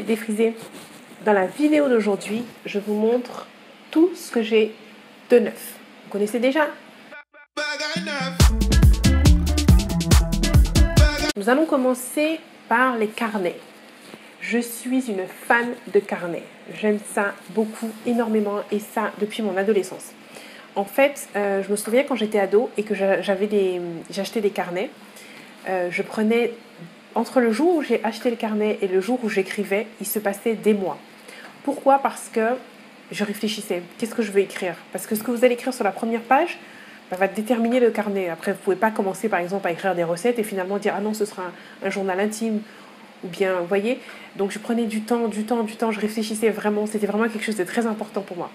défrisée. Dans la vidéo d'aujourd'hui, je vous montre tout ce que j'ai de neuf. Vous connaissez déjà? Nous allons commencer par les carnets. Je suis une fan de carnets. J'aime ça beaucoup, énormément, et ça depuis mon adolescence. En fait, je me souviens quand j'étais ado et que j'achetais des carnets, je prenais, entre le jour où j'ai acheté le carnet et le jour où j'écrivais, il se passait des mois. Pourquoi? Parce que je réfléchissais. Qu'est-ce que je veux écrire? Parce que ce que vous allez écrire sur la première page va déterminer le carnet. Après, vous ne pouvez pas commencer par exemple à écrire des recettes et finalement dire « Ah non, ce sera un journal intime ». Ou bien, vous voyez, donc je prenais du temps, je réfléchissais vraiment. C'était vraiment quelque chose de très important pour moi.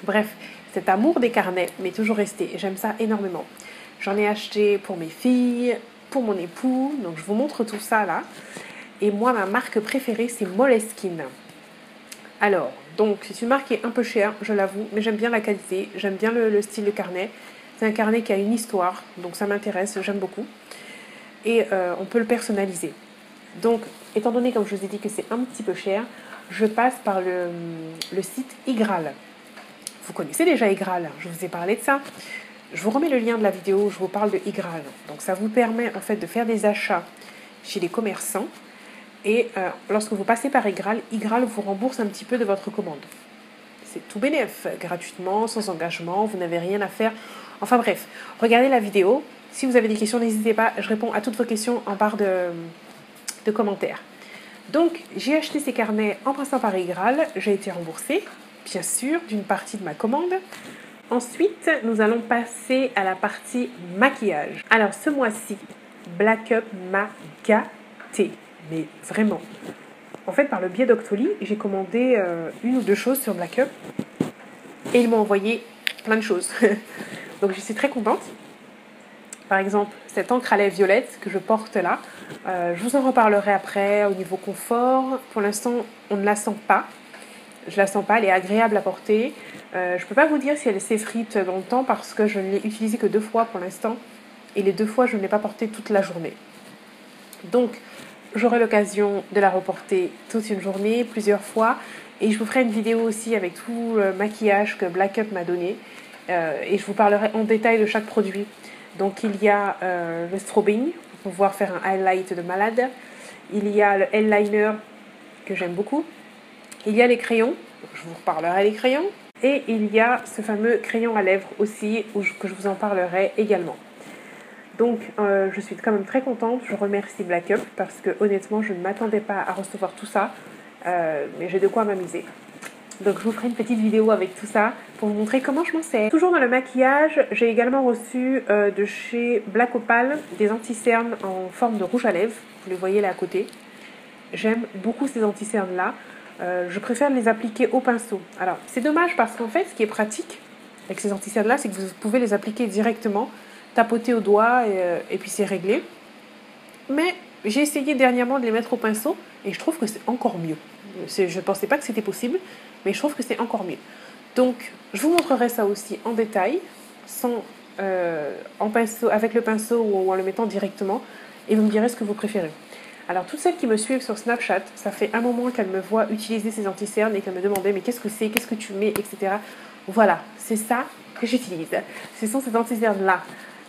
Bref, cet amour des carnets m'est toujours resté. J'aime ça énormément. J'en ai acheté pour mes filles, pour mon époux. Donc, je vous montre tout ça là. Et moi, ma marque préférée, c'est Moleskine. Alors, donc, c'est une marque qui est un peu chère, je l'avoue, mais j'aime bien la qualité. J'aime bien le style de carnet. C'est un carnet qui a une histoire, donc ça m'intéresse, j'aime beaucoup. Et on peut le personnaliser. Donc, étant donné, comme je vous ai dit, que c'est un petit peu cher, je passe par le site Igral. Vous connaissez déjà Igral, je vous ai parlé de ça. Je vous remets le lien de la vidéo où je vous parle de Igral. Donc, ça vous permet en fait de faire des achats chez les commerçants. Et lorsque vous passez par Igral, Igral vous rembourse un petit peu de votre commande. C'est tout bénef, gratuitement, sans engagement, vous n'avez rien à faire. Enfin bref, regardez la vidéo. Si vous avez des questions, n'hésitez pas, je réponds à toutes vos questions en barre de commentaires. Donc, j'ai acheté ces carnets en passant par Igral. J'ai été remboursée, bien sûr, d'une partie de ma commande. Ensuite, nous allons passer à la partie maquillage. Alors, ce mois-ci, Black Up m'a gâté. Mais vraiment. En fait, par le biais d'Octoly, j'ai commandé une ou deux choses sur Black Up. Et ils m'ont envoyé plein de choses. Donc, je suis très contente. Par exemple, cette encre à lèvres violette que je porte là, je vous en reparlerai après au niveau confort. Pour l'instant, on ne la sent pas. Je la sens pas, elle est agréable à porter. Je ne peux pas vous dire si elle s'effrite dans le temps parce que je ne l'ai utilisée que 2 fois pour l'instant. Et les 2 fois, je ne l'ai pas portée toute la journée. Donc, j'aurai l'occasion de la reporter toute une journée, plusieurs fois. Et je vous ferai une vidéo aussi avec tout le maquillage que Black Up m'a donné. Et je vous parlerai en détail de chaque produit. Donc, il y a le strobing pour pouvoir faire un highlight de malade. Il y a le eyeliner que j'aime beaucoup. Il y a les crayons. Je vous reparlerai des crayons. Et il y a ce fameux crayon à lèvres aussi que je vous en parlerai également. Donc, je suis quand même très contente. Je remercie Black Up parce que honnêtement, je ne m'attendais pas à recevoir tout ça. Mais j'ai de quoi m'amuser. Donc, je vous ferai une petite vidéo avec tout ça pour vous montrer comment je m'en sers. Toujours dans le maquillage, j'ai également reçu de chez Black Opal des anti-cernes en forme de rouge à lèvres. Vous les voyez là à côté. J'aime beaucoup ces anti-cernes-là. Je préfère les appliquer au pinceau. Alors, c'est dommage parce qu'en fait, ce qui est pratique avec ces anti-cernes-là, c'est que vous pouvez les appliquer directement, tapoter au doigt et puis c'est réglé. Mais j'ai essayé dernièrement de les mettre au pinceau et je trouve que c'est encore mieux. Je ne pensais pas que c'était possible, mais je trouve que c'est encore mieux. Donc, je vous montrerai ça aussi en détail, en pinceau, avec le pinceau ou en le mettant directement, et vous me direz ce que vous préférez. Alors, toutes celles qui me suivent sur Snapchat, ça fait un moment qu'elles me voient utiliser ces anti-cernes et qu'elles me demandaient « Mais qu'est-ce que c'est? Qu'est-ce que tu mets ?» etc. Voilà, c'est ça que j'utilise. Ce sont ces anti-cernes-là.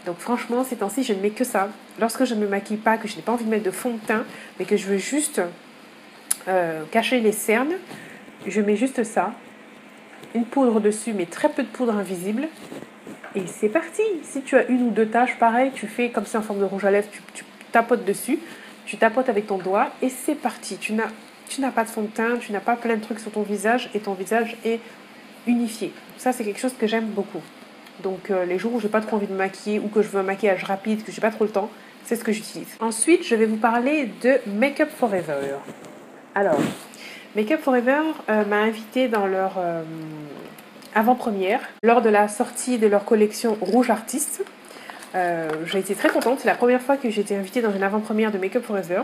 Donc franchement, ces temps-ci, je ne mets que ça. Lorsque je ne me maquille pas, que je n'ai pas envie de mettre de fond de teint, mais que je veux juste cacher les cernes, je mets juste ça. Une poudre dessus, mais très peu de poudre invisible. Et c'est parti. Si tu as 1 ou 2 taches, pareil, tu fais comme ça en forme de rouge à lèvres, tu tapotes dessus, tu tapotes avec ton doigt et c'est parti. Tu n'as pas de fond de teint, tu n'as pas plein de trucs sur ton visage et ton visage est unifié. Ça, c'est quelque chose que j'aime beaucoup. Donc, les jours où je n'ai pas trop envie de me maquiller ou que je veux un maquillage rapide, que je n'ai pas trop le temps, c'est ce que j'utilise. Ensuite, je vais vous parler de Make Up For Ever. Alors, Make Up For Ever m'a invitée dans leur avant-première lors de la sortie de leur collection Rouge Artiste. J'ai été très contente. C'est la première fois que j'ai été invitée dans une avant-première de Make Up For Ever.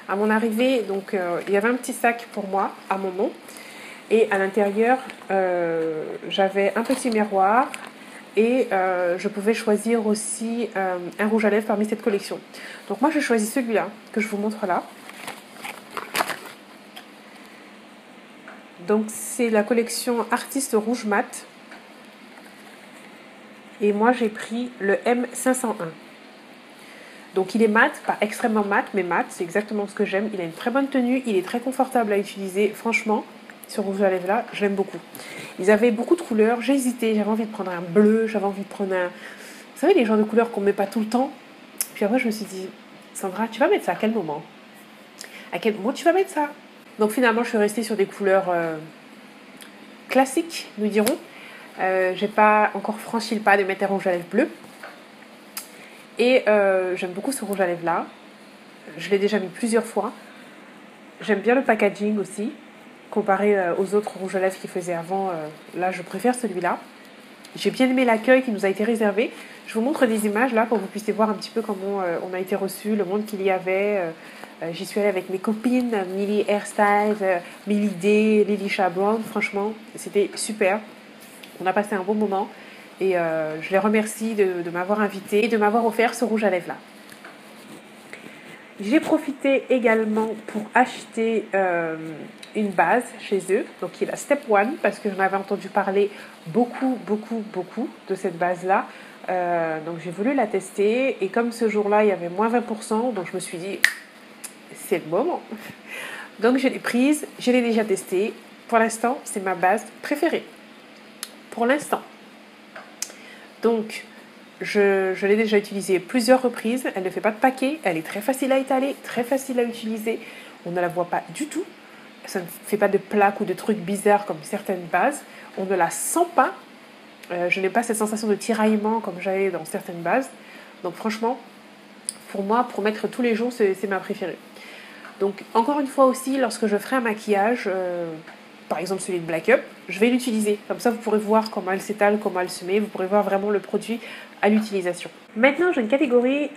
À mon arrivée, donc, il y avait un petit sac pour moi, à mon nom. Et à l'intérieur, j'avais un petit miroir. Et je pouvais choisir aussi un rouge à lèvres parmi cette collection. Donc moi, j'ai choisi celui-là, que je vous montre là. Donc c'est la collection Artiste Rouge Mat. Et moi j'ai pris le M501. Donc il est mat, pas extrêmement mat, mais mat, c'est exactement ce que j'aime. Il a une très bonne tenue, il est très confortable à utiliser. Franchement, ce rouge à lèvres là, je l'aime beaucoup. Ils avaient beaucoup de couleurs, j'ai hésité, j'avais envie de prendre un bleu, j'avais envie de prendre un... Vous savez, les genres de couleurs qu'on ne met pas tout le temps. Puis après je me suis dit, Sandra, tu vas mettre ça à quel moment? À quel moment tu vas mettre ça? Donc finalement je suis restée sur des couleurs classiques, nous dirons. J'ai pas encore franchi le pas de mettre un rouge à lèvres bleu. Et j'aime beaucoup ce rouge à lèvres là. Je l'ai déjà mis plusieurs fois. J'aime bien le packaging aussi. Comparé aux autres rouges à lèvres qu'ils faisaient avant, là je préfère celui-là. J'ai bien aimé l'accueil qui nous a été réservé. Je vous montre des images là pour que vous puissiez voir un petit peu comment on a été reçus, le monde qu'il y avait. J'y suis allée avec mes copines, Millie Hairstyle, Millie Day, Lily Chabron. Franchement, c'était super. On a passé un bon moment. Et je les remercie de m'avoir invitée et de m'avoir offert ce rouge à lèvres là. J'ai profité également pour acheter une base chez eux, donc qui est la Step One, parce que j'en avais entendu parler beaucoup de cette base-là. Donc j'ai voulu la tester, et comme ce jour-là, il y avait moins 20%, donc je me suis dit, c'est le moment. Donc je l'ai prise, je l'ai déjà testée. Pour l'instant, c'est ma base préférée. Pour l'instant. Donc, je l'ai déjà utilisée plusieurs reprises. Elle ne fait pas de paquet. Elle est très facile à étaler, très facile à utiliser. On ne la voit pas du tout. Ça ne fait pas de plaques ou de trucs bizarres comme certaines bases. On ne la sent pas. Je n'ai pas cette sensation de tiraillement comme j'avais dans certaines bases. Donc franchement, pour moi, pour mettre tous les jours, c'est ma préférée. Donc encore une fois aussi, lorsque je ferai un maquillage, par exemple celui de Black Up, je vais l'utiliser. Comme ça, vous pourrez voir comment elle s'étale, comment elle se met. Vous pourrez voir vraiment le produit à l'utilisation. Maintenant, j'ai une catégorie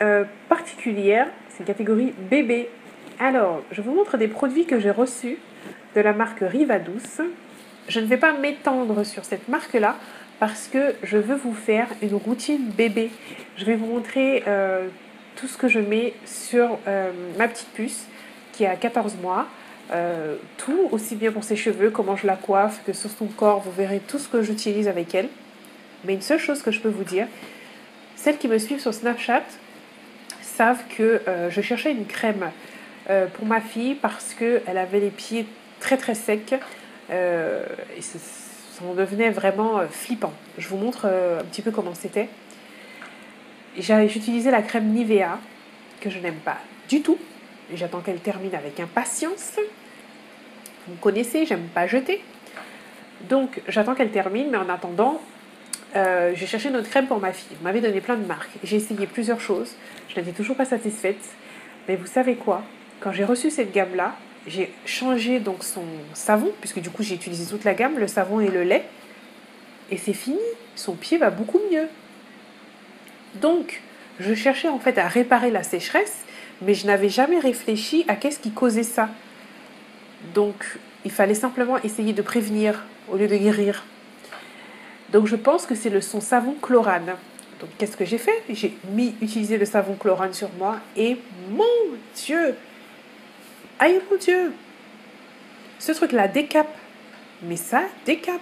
particulière. C'est une catégorie bébé. Alors, je vous montre des produits que j'ai reçus de la marque Riva Douce. Je ne vais pas m'étendre sur cette marque-là parce que je veux vous faire une routine bébé. Je vais vous montrer tout ce que je mets sur ma petite puce qui a 14 mois. Tout, aussi bien pour ses cheveux, comment je la coiffe, que sur son corps, vous verrez tout ce que j'utilise avec elle. Mais une seule chose que je peux vous dire, celles qui me suivent sur Snapchat savent que je cherchais une crème pour ma fille parce qu'elle avait les pieds très très secs et ça en devenait vraiment flippant. Je vous montre un petit peu comment c'était. J'utilisais la crème Nivea que je n'aime pas du tout. J'attends qu'elle termine avec impatience. Vous me connaissez, j'aime pas jeter. Donc j'attends qu'elle termine, mais en attendant, j'ai cherché une autre crème pour ma fille. Elle m'avait donné plein de marques. J'ai essayé plusieurs choses. Je n'étais toujours pas satisfaite. Mais vous savez quoi? Quand j'ai reçu cette gamme-là, j'ai changé donc son savon, puisque du coup j'ai utilisé toute la gamme, le savon et le lait. Et c'est fini. Son pied va beaucoup mieux. Donc, je cherchais en fait à réparer la sécheresse, mais je n'avais jamais réfléchi à qu'est-ce qui causait ça. Donc, il fallait simplement essayer de prévenir au lieu de guérir. Donc, je pense que c'est son savon Chlorane. Donc, qu'est-ce que j'ai fait? J'ai utilisé le savon Chlorane sur moi et mon Dieu! Aïe, mon Dieu! Ce truc-là décape. Mais ça décape.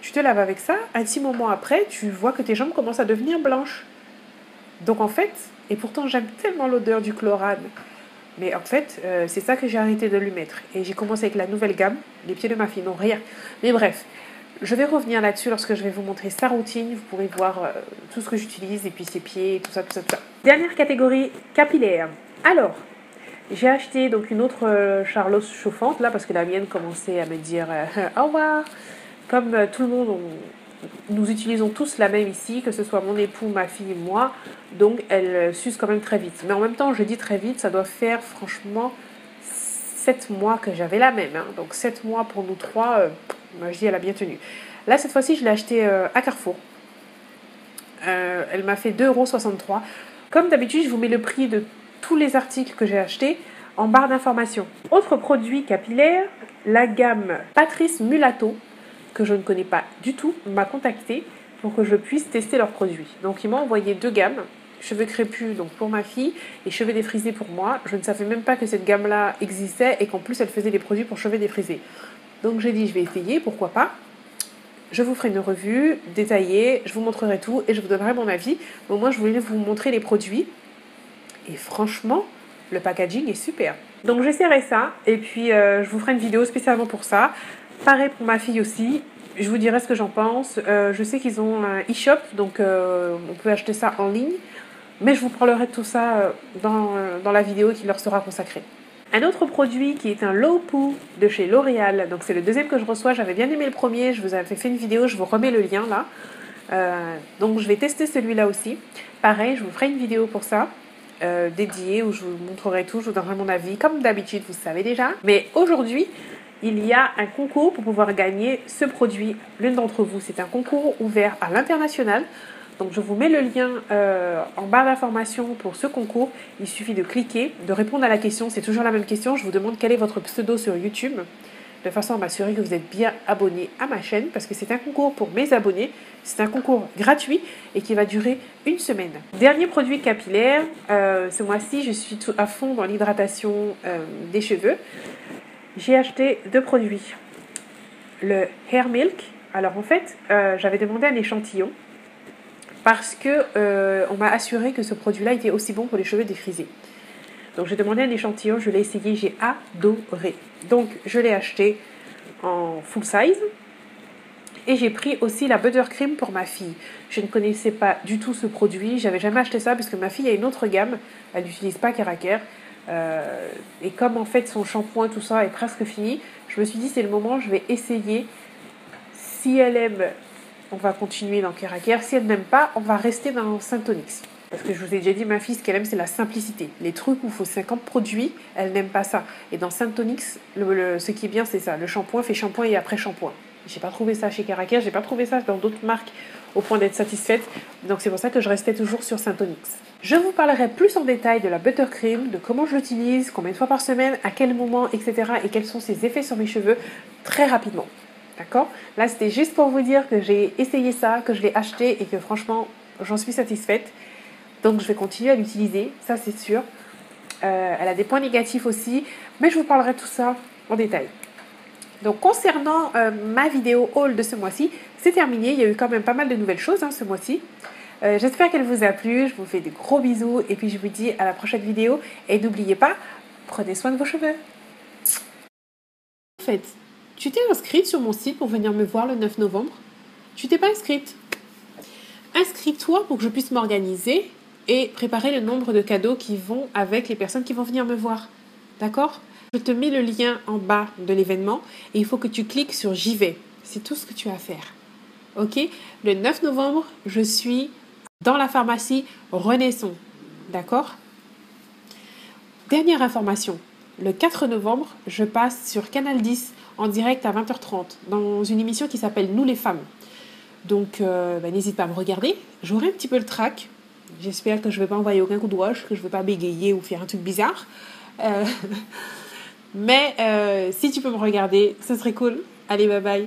Tu te laves avec ça, un petit moment après, tu vois que tes jambes commencent à devenir blanches. Donc, en fait, et pourtant, j'aime tellement l'odeur du Chlorane. Mais en fait, c'est ça que j'ai arrêté de lui mettre. Et j'ai commencé avec la nouvelle gamme. Les pieds de ma fille n'ont rien. Mais bref, je vais revenir là-dessus lorsque je vais vous montrer sa routine. Vous pourrez voir tout ce que j'utilise et puis ses pieds, tout ça. Dernière catégorie, capillaire. Alors, j'ai acheté donc une autre Charlotte chauffante là parce que la mienne commençait à me dire au revoir. Comme tout le monde, nous utilisons tous la même ici, que ce soit mon époux, ma fille, moi. Donc, elle s'use quand même très vite. Mais en même temps, je dis très vite, ça doit faire franchement 7 mois que j'avais la même. Hein. Donc, 7 mois pour nous trois, moi je dis elle a bien tenu. Là, cette fois-ci, je l'ai achetée à Carrefour. Elle m'a fait 2,63 €. Comme d'habitude, je vous mets le prix de tous les articles que j'ai achetés en barre d'informations. Autre produit capillaire, la gamme Patrice Mulatto, que je ne connais pas du tout, m'a contacté pour que je puisse tester leurs produits. Donc, ils m'ont envoyé 2 gammes. Cheveux crépus donc pour ma fille et cheveux défrisés pour moi. Je ne savais même pas que cette gamme-là existait et qu'en plus, elle faisait des produits pour cheveux défrisés. Donc j'ai dit je vais essayer, pourquoi pas. Je vous ferai une revue détaillée, je vous montrerai tout et je vous donnerai mon avis. Mais au moins je voulais vous montrer les produits. Et franchement, le packaging est super. Donc j'essaierai ça et puis je vous ferai une vidéo spécialement pour ça. Pareil pour ma fille aussi. Je vous dirai ce que j'en pense. Je sais qu'ils ont un e-shop, donc on peut acheter ça en ligne. Mais je vous parlerai de tout ça dans la vidéo qui leur sera consacrée. Un autre produit qui est un low poo de chez L'Oréal. Donc c'est le deuxième que je reçois. J'avais bien aimé le premier. Je vous avais fait une vidéo. Je vous remets le lien là. Donc je vais tester celui-là aussi. Pareil, je vous ferai une vidéo pour ça. Dédiée où je vous montrerai tout. Je vous donnerai mon avis. Comme d'habitude, vous savez déjà. Mais aujourd'hui, il y a un concours pour pouvoir gagner ce produit. L'une d'entre vous, c'est un concours ouvert à l'international. Donc je vous mets le lien en barre d'information pour ce concours. Il suffit de cliquer, de répondre à la question. C'est toujours la même question. Je vous demande quel est votre pseudo sur YouTube, de façon à m'assurer que vous êtes bien abonné à ma chaîne, parce que c'est un concours pour mes abonnés. C'est un concours gratuit et qui va durer une semaine. Dernier produit capillaire. Ce mois-ci, je suis tout à fond dans l'hydratation des cheveux. J'ai acheté 2 produits. Le Hair Milk. Alors en fait, j'avais demandé un échantillon parce que on m'a assuré que ce produit-là était aussi bon pour les cheveux défrisés. Donc j'ai demandé un échantillon, je l'ai essayé, j'ai adoré. Donc je l'ai acheté en full size. Et j'ai pris aussi la buttercream pour ma fille. Je ne connaissais pas du tout ce produit, j'avais jamais acheté ça parce que ma fille a une autre gamme, elle n'utilise pas Keraker. Et comme en fait son shampoing tout ça est presque fini, je me suis dit c'est le moment, je vais essayer. Si elle aime, on va continuer dans Keraker. Si elle n'aime pas, on va rester dans Syntonix. Parce que je vous ai déjà dit, ma fille, ce qu'elle aime, c'est la simplicité. Les trucs où il faut 50 produits, elle n'aime pas ça. Et dans Syntonix, ce qui est bien, c'est ça. Le shampoing fait shampoing et après shampoing. J'ai pas trouvé ça chez Keraker, j'ai pas trouvé ça dans d'autres marques au point d'être satisfaite. Donc c'est pour ça que je restais toujours sur Syntonix. Je vous parlerai plus en détail de la buttercream, de comment je l'utilise, combien de fois par semaine, à quel moment, etc. et quels sont ses effets sur mes cheveux très rapidement. D'accord ? Là, c'était juste pour vous dire que j'ai essayé ça, que je l'ai acheté et que franchement, j'en suis satisfaite. Donc, je vais continuer à l'utiliser, ça c'est sûr. Elle a des points négatifs aussi, mais je vous parlerai de tout ça en détail. Donc, concernant ma vidéo haul de ce mois-ci, c'est terminé. Il y a eu quand même pas mal de nouvelles choses ce mois-ci. J'espère qu'elle vous a plu. Je vous fais des gros bisous et puis je vous dis à la prochaine vidéo. Et n'oubliez pas, prenez soin de vos cheveux. En fait, tu t'es inscrite sur mon site pour venir me voir le 9 novembre. Tu t'es pas inscrite. Inscris-toi pour que je puisse m'organiser et préparer le nombre de cadeaux qui vont avec les personnes qui vont venir me voir. D'accord ? Je te mets le lien en bas de l'événement et il faut que tu cliques sur J'y vais. C'est tout ce que tu as à faire. Ok ? Le 9 novembre, je suis dans la pharmacie Renaissons. D'accord ? Dernière information. Le 4 novembre, je passe sur Canal 10 en direct à 20h30 dans une émission qui s'appelle Nous les femmes. Donc, n'hésite pas à me regarder. J'aurai un petit peu le trac. J'espère que je ne vais pas envoyer aucun coup de roche, que je ne vais pas bégayer ou faire un truc bizarre. Mais si tu peux me regarder, ce serait cool. Allez, bye bye.